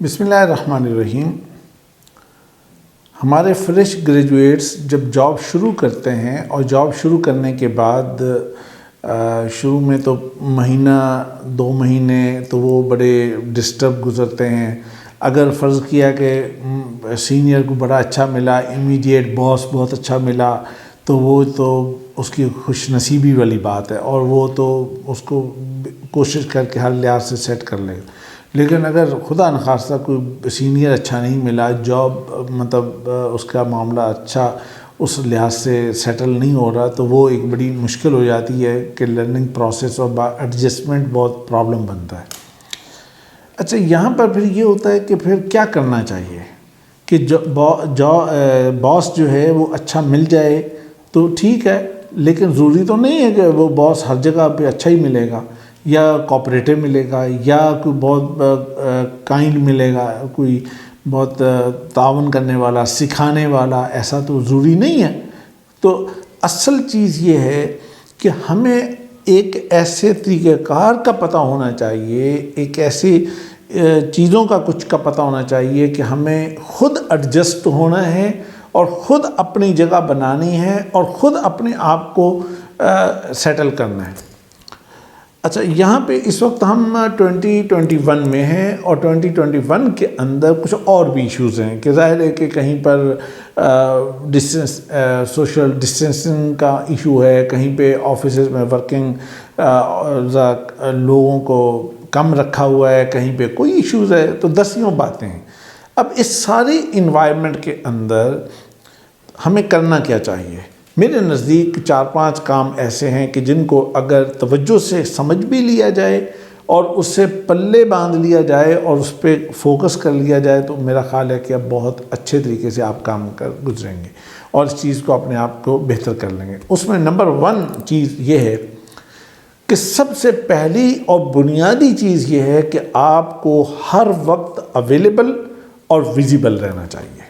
بسم اللہ الرحمن الرحیم۔ ہمارے فریش گریجویٹس جب جاب شروع کرتے ہیں اور جاب شروع کرنے کے بعد شروع میں تو مہینہ 2 مہینے تو وہ بڑے ڈسٹرب گزرتے ہیں۔ اگر فرض کیا کہ سینئر کو بڑا اچھا ملا، امیڈیٹ باس بہت اچھا ملا، تو وہ تو اس کی خوش نصیبی والی بات ہے اور وہ تو اس کو کوشش کر کے ہر لحاظ سے سیٹ کر لے گا۔ لیکن اگر خدا نخواستہ کوئی سینئر اچھا نہیں ملا، جاب اس کا معاملہ اچھا اس لحاظ سے سیٹل نہیں ہو رہا، تو وہ ایک بڑی مشکل ہو جاتی ہے کہ لرننگ پروسیس اور ایڈجسٹمنٹ بہت پرابلم بنتا ہے۔ اچھا، یہاں پر پھر یہ ہوتا ہے کہ پھر کیا کرنا چاہیے کہ باس جو ہے وہ اچھا مل جائے تو ٹھیک ہے، لیکن ضروری تو نہیں ہے کہ وہ باس ہر جگہ پہ اچھا ہی ملے گا، یا کوآپریٹو ملے گا، یا کوئی بہت کائنڈ ملے گا، کوئی بہت تعاون کرنے والا، سکھانے والا، ایسا تو ضروری نہیں ہے۔ تو اصل چیز یہ ہے کہ ہمیں ایک ایسے طریقہ کار کا پتہ ہونا چاہیے، ایک ایسی چیزوں کا کچھ کا پتہ ہونا چاہیے کہ ہمیں خود ایڈجسٹ ہونا ہے اور خود اپنی جگہ بنانی ہے اور خود اپنے آپ کو سیٹل کرنا ہے۔ اچھا، یہاں پہ اس وقت ہم 2021 میں ہیں اور 2021 کے اندر کچھ اور بھی ایشوز ہیں کہ ظاہر ہے کہ کہیں پر سوشل ڈسٹینسنگ کا ایشو ہے، کہیں پہ آفیسز میں ورکنگ لوگوں کو کم رکھا ہوا ہے، کہیں پہ کوئی ایشوز ہے، تو دسیوں باتیں ہیں۔ اب اس ساری انوائرمنٹ کے اندر ہمیں کرنا کیا چاہیے؟ میرے نزدیک 4-5 کام ایسے ہیں کہ جن کو اگر توجہ سے سمجھ بھی لیا جائے اور اس سے پلے باندھ لیا جائے اور اس پہ فوکس کر لیا جائے تو میرا خیال ہے کہ اب بہت اچھے طریقے سے آپ کام کر گزریں گے اور اس چیز کو اپنے آپ کو بہتر کر لیں گے۔ اس میں نمبر 1 چیز یہ ہے کہ سب سے پہلی اور بنیادی چیز یہ ہے کہ آپ کو ہر وقت اویلیبل اور ویزیبل رہنا چاہیے۔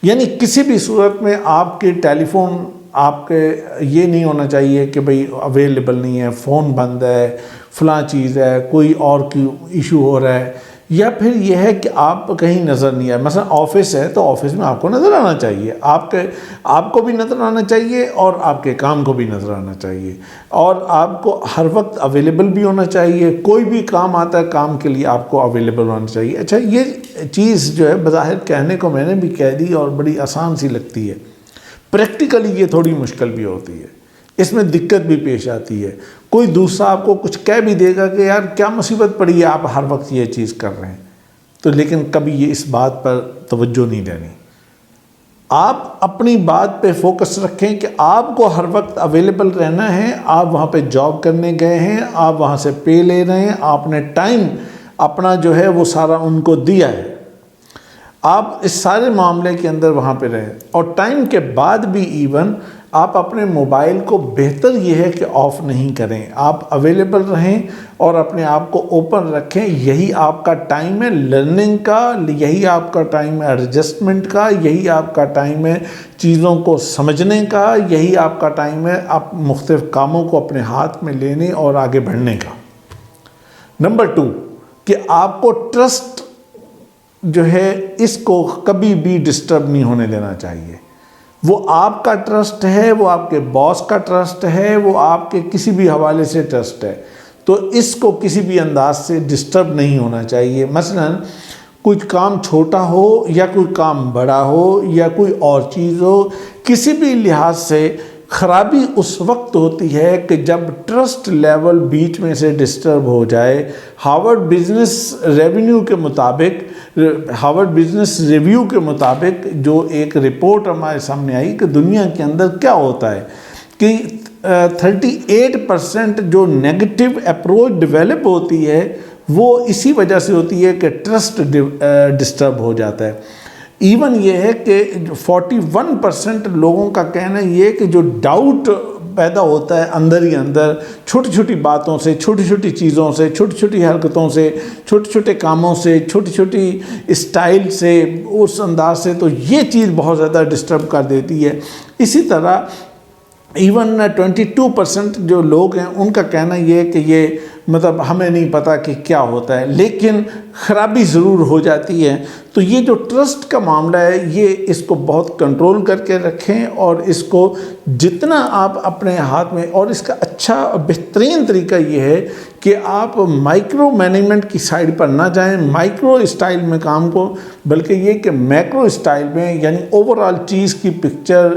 یعنی کسی بھی صورت میں آپ کے ٹیلی فون آپ کے یہ نہیں ہونا چاہیے کہ بھئی اویلیبل نہیں ہے، فون بند ہے، فلاں چیز ہے، کوئی اور کی ایشو ہو رہا ہے، یا پھر یہ ہے کہ آپ کہیں نظر نہیں آئے۔ مثلا آفس ہے تو آفس میں آپ کو نظر آنا چاہیے، آپ کو بھی نظر آنا چاہیے اور آپ کے کام کو بھی نظر آنا چاہیے، اور آپ کو ہر وقت اویلیبل بھی ہونا چاہیے۔ کوئی بھی کام آتا ہے، کام کے لیے آپ کو اویلیبل ہونا چاہیے۔ اچھا، یہ چیز جو ہے بظاہر کہنے کو میں نے بھی کہہ دی اور بڑی آسان سی لگتی ہے، پریکٹیکلی یہ تھوڑی مشکل بھی ہوتی ہے، اس میں دقت بھی پیش آتی ہے۔ کوئی دوسرا آپ کو کچھ کہہ بھی دے گا کہ یار کیا مصیبت پڑی ہے، آپ ہر وقت یہ چیز کر رہے ہیں، تو لیکن کبھی یہ اس بات پر توجہ نہیں دینی۔ آپ اپنی بات پہ فوکس رکھیں کہ آپ کو ہر وقت اویلیبل رہنا ہے۔ آپ وہاں پہ جاب کرنے گئے ہیں، آپ وہاں سے پے لے رہے ہیں، آپ نے ٹائم اپنا جو ہے وہ سارا ان کو دیا ہے، آپ اس سارے معاملے کے اندر وہاں پہ رہیں، اور ٹائم کے بعد بھی ایون آپ اپنے موبائل کو بہتر یہ ہے کہ آف نہیں کریں، آپ اویلیبل رہیں اور اپنے آپ کو اوپن رکھیں۔ یہی آپ کا ٹائم ہے لرننگ کا، یہی آپ کا ٹائم ہے ایڈجسٹمنٹ کا، یہی آپ کا ٹائم ہے چیزوں کو سمجھنے کا، یہی آپ کا ٹائم ہے آپ مختلف کاموں کو اپنے ہاتھ میں لینے اور آگے بڑھنے کا۔ نمبر 2 کہ آپ کو ٹرسٹ جو ہے اس کو کبھی بھی ڈسٹرب نہیں ہونے دینا چاہیے۔ وہ آپ کا ٹرسٹ ہے، وہ آپ کے باس کا ٹرسٹ ہے، وہ آپ کے کسی بھی حوالے سے ٹرسٹ ہے، تو اس کو کسی بھی انداز سے ڈسٹرب نہیں ہونا چاہیے۔ مثلا کچھ کام چھوٹا ہو یا کوئی کام بڑا ہو یا کوئی اور چیز ہو، کسی بھی لحاظ سے خرابی اس وقت ہوتی ہے کہ جب ٹرسٹ لیول بیچ میں سے ڈسٹرب ہو جائے۔ ہارورڈ بزنس ریویو کے مطابق جو ایک رپورٹ ہمارے سامنے آئی کہ دنیا کے اندر کیا ہوتا ہے کہ 38% جو نیگیٹو اپروچ ڈیولپ ہوتی ہے وہ اسی وجہ سے ہوتی ہے کہ ٹرسٹ ڈسٹرب ہو جاتا ہے۔ ایون یہ ہے کہ 41% لوگوں کا کہنا یہ ہے کہ جو ڈاؤٹ پیدا ہوتا ہے اندر ہی اندر، چھوٹی چھوٹی باتوں سے، چھوٹی چھوٹی چیزوں سے، چھوٹی چھوٹی حرکتوں سے، چھوٹے چھوٹے کاموں سے، چھوٹی چھوٹی اسٹائل سے، اس انداز سے، تو یہ چیز بہت زیادہ ڈسٹرب کر دیتی ہے۔ اسی طرح ایون 22% جو لوگ ہیں ان کا کہنا یہ ہے کہ یہ مطلب ہمیں نہیں پتہ کہ کیا ہوتا ہے، لیکن خرابی ضرور ہو جاتی ہے۔ تو یہ جو ٹرسٹ کا معاملہ ہے، یہ اس کو بہت کنٹرول کر کے رکھیں، اور اس کو جتنا آپ اپنے ہاتھ میں، اور اس کا اچھا اور بہترین طریقہ یہ ہے کہ آپ مائکرو مینجمنٹ کی سائڈ پر نہ جائیں، مائکرو اسٹائل میں کام کو، بلکہ یہ کہ میکرو اسٹائل میں، یعنی اوورآل چیز کی پکچر،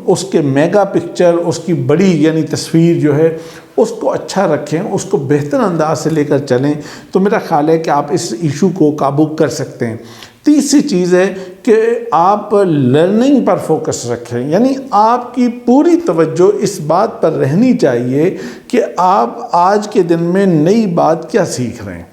اس کے میگا پکچر، اس کی بڑی یعنی تصویر جو ہے اس کو اچھا رکھیں، اس کو بہتر انداز سے لے کر چلیں، تو میرا خیال ہے کہ آپ اس ایشو کو قابو کر سکتے ہیں۔ تیسری چیز ہے کہ آپ لرننگ پر فوکس رکھیں، یعنی آپ کی پوری توجہ اس بات پر رہنی چاہیے کہ آپ آج کے دن میں نئی بات کیا سیکھ رہے ہیں۔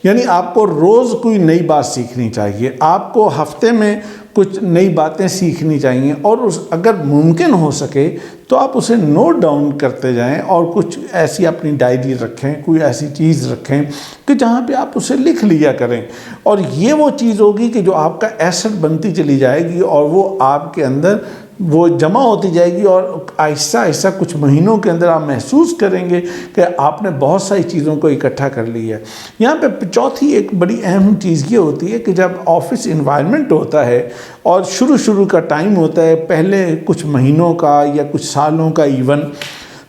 یعنی آپ کو روز کوئی نئی بات سیکھنی چاہیے، آپ کو ہفتے میں کچھ نئی باتیں سیکھنی چاہیے، اور اگر ممکن ہو سکے تو آپ اسے نوٹ ڈاؤن کرتے جائیں، اور کچھ ایسی اپنی ڈائری رکھیں، کوئی ایسی چیز رکھیں کہ جہاں پہ آپ اسے لکھ لیا کریں، اور یہ وہ چیز ہوگی کہ جو آپ کا ایسٹ بنتی چلی جائے گی، اور وہ آپ کے اندر وہ جمع ہوتی جائے گی، اور آہستہ آہستہ کچھ مہینوں کے اندر آپ محسوس کریں گے کہ آپ نے بہت ساری چیزوں کو اکٹھا کر لیا ہے۔ یہاں پہ چوتھی ایک بڑی اہم چیز یہ ہوتی ہے کہ جب آفس انوائرمنٹ ہوتا ہے اور شروع کا ٹائم ہوتا ہے، پہلے کچھ مہینوں کا یا کچھ سالوں کا ایون،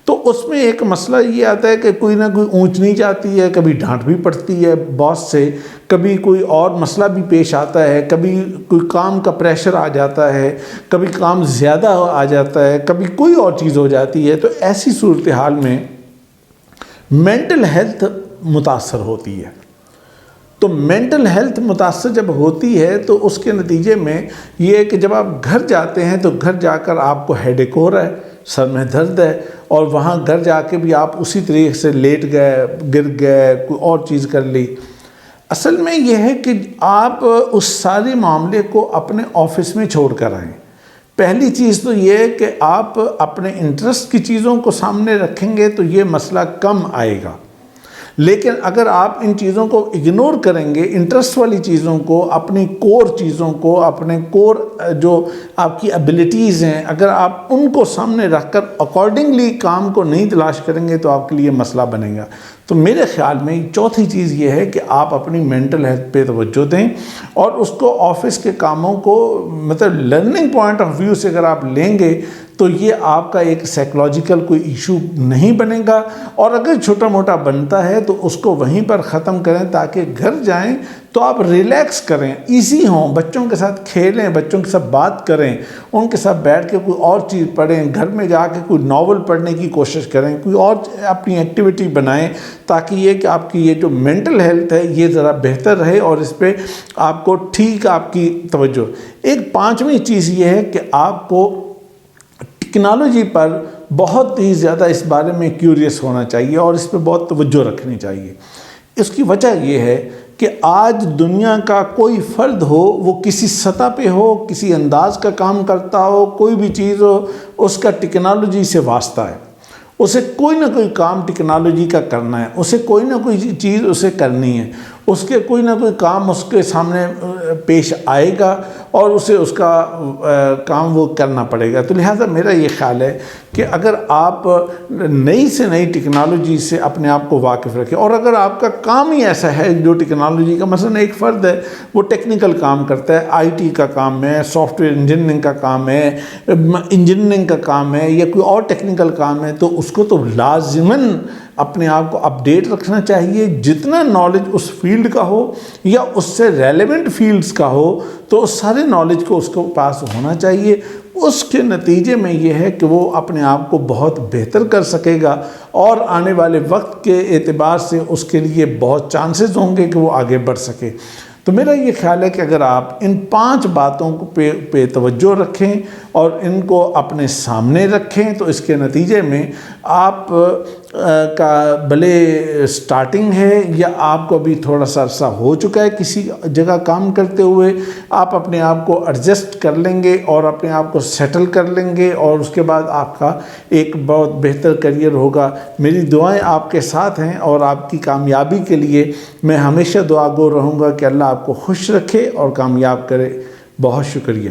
تو اس میں ایک مسئلہ یہ آتا ہے کہ کوئی نہ کوئی اونچ نیچ آتی ہے، کبھی ڈانٹ بھی پڑتی ہے باس سے، کبھی کوئی اور مسئلہ بھی پیش آتا ہے، کبھی کوئی کام کا پریشر آ جاتا ہے، کبھی کام زیادہ آ جاتا ہے، کبھی کوئی اور چیز ہو جاتی ہے۔ تو ایسی صورتحال میں مینٹل ہیلتھ متاثر ہوتی ہے۔ تو مینٹل ہیلتھ متاثر جب ہوتی ہے تو اس کے نتیجے میں یہ ہے کہ جب آپ گھر جاتے ہیں تو گھر جا کر آپ کو ہیڈ ایک ہو رہا ہے، سر میں درد ہے، اور وہاں گھر جا کے بھی آپ اسی طریقے سے لیٹ گئے، گر گئے، کوئی اور چیز کر لی۔ اصل میں یہ ہے کہ آپ اس سارے معاملے کو اپنے آفس میں چھوڑ کر آئیں۔ پہلی چیز تو یہ ہے کہ آپ اپنے انٹرسٹ کی چیزوں کو سامنے رکھیں گے تو یہ مسئلہ کم آئے گا، لیکن اگر آپ ان چیزوں کو اگنور کریں گے، انٹرسٹ والی چیزوں کو، اپنی کور چیزوں کو، اپنے کور جو آپ کی ایبلٹیز ہیں، اگر آپ ان کو سامنے رکھ کر اکارڈنگلی کام کو نہیں تلاش کریں گے تو آپ کے لیے مسئلہ بنے گا۔ تو میرے خیال میں چوتھی چیز یہ ہے کہ آپ اپنی مینٹل ہیلتھ پہ توجہ دیں، اور اس کو آفس کے کاموں کو مطلب لرننگ پوائنٹ آف ویو سے اگر آپ لیں گے تو یہ آپ کا ایک سائیکلوجیکل کوئی ایشو نہیں بنے گا، اور اگر چھوٹا موٹا بنتا ہے تو اس کو وہیں پر ختم کریں، تاکہ گھر جائیں تو آپ ریلیکس کریں، ایزی ہوں، بچوں کے ساتھ کھیلیں، بچوں کے ساتھ بات کریں، ان کے ساتھ بیٹھ کے کوئی اور چیز پڑھیں، گھر میں جا کے کوئی ناول پڑھنے کی کوشش کریں، کوئی اور اپنی ایکٹیویٹی بنائیں، تاکہ یہ کہ آپ کی یہ جو مینٹل ہیلتھ ہے یہ ذرا بہتر رہے، اور اس پہ آپ کو ٹھیک آپ کی توجہ۔ ایک پانچویں چیز یہ ہے کہ آپ کو ٹیکنالوجی پر بہت ہی زیادہ اس بارے میں کیوریس ہونا چاہیے، اور اس پہ بہت توجہ رکھنی چاہیے۔ اس کی وجہ یہ ہے کہ آج دنیا کا کوئی فرد ہو، وہ کسی سطح پہ ہو، کسی انداز کا کام کرتا ہو، کوئی بھی چیز ہو، اس کا ٹیکنالوجی سے واسطہ ہے، اسے کوئی نہ کوئی کام ٹیکنالوجی کا کرنا ہے، اسے کوئی نہ کوئی چیز اسے کرنی ہے، اس کے کوئی نہ کوئی کام اس کے سامنے پیش آئے گا، اور اسے اس کا کام وہ کرنا پڑے گا۔ تو لہٰذا میرا یہ خیال ہے کہ اگر آپ نئی سے نئی ٹیکنالوجی سے اپنے آپ کو واقف رکھیں، اور اگر آپ کا کام ہی ایسا ہے جو ٹیکنالوجی کا، مثلا ایک فرد ہے وہ ٹیکنیکل کام کرتا ہے، آئی ٹی کا کام ہے، سافٹ ویئر انجینئرنگ کا کام ہے، انجینئرنگ کا کام ہے، یا کوئی اور ٹیکنیکل کام ہے، تو اس کو تو لازماً اپنے آپ کو اپڈیٹ رکھنا چاہیے۔ جتنا نالج اس فیلڈ کا ہو یا اس سے ریلیونٹ فیلڈز کا ہو، تو اس سارے نالج کو اس کو پاس ہونا چاہیے۔ اس کے نتیجے میں یہ ہے کہ وہ اپنے آپ کو بہت بہتر کر سکے گا، اور آنے والے وقت کے اعتبار سے اس کے لیے بہت چانسز ہوں گے کہ وہ آگے بڑھ سکے۔ تو میرا یہ خیال ہے کہ اگر آپ ان 5 باتوں کو پہ توجہ رکھیں اور ان کو اپنے سامنے رکھیں، تو اس کے نتیجے میں آپ کا بھلے سٹارٹنگ ہے یا آپ کو ابھی تھوڑا سا عرصہ ہو چکا ہے کسی جگہ کام کرتے ہوئے، آپ اپنے آپ کو ایڈجسٹ کر لیں گے اور اپنے آپ کو سیٹل کر لیں گے، اور اس کے بعد آپ کا ایک بہت بہتر کریئر ہوگا۔ میری دعائیں آپ کے ساتھ ہیں، اور آپ کی کامیابی کے لیے میں ہمیشہ دعا گو رہوں گا کہ اللہ آپ کو خوش رکھے اور کامیاب کرے۔ بہت شکریہ۔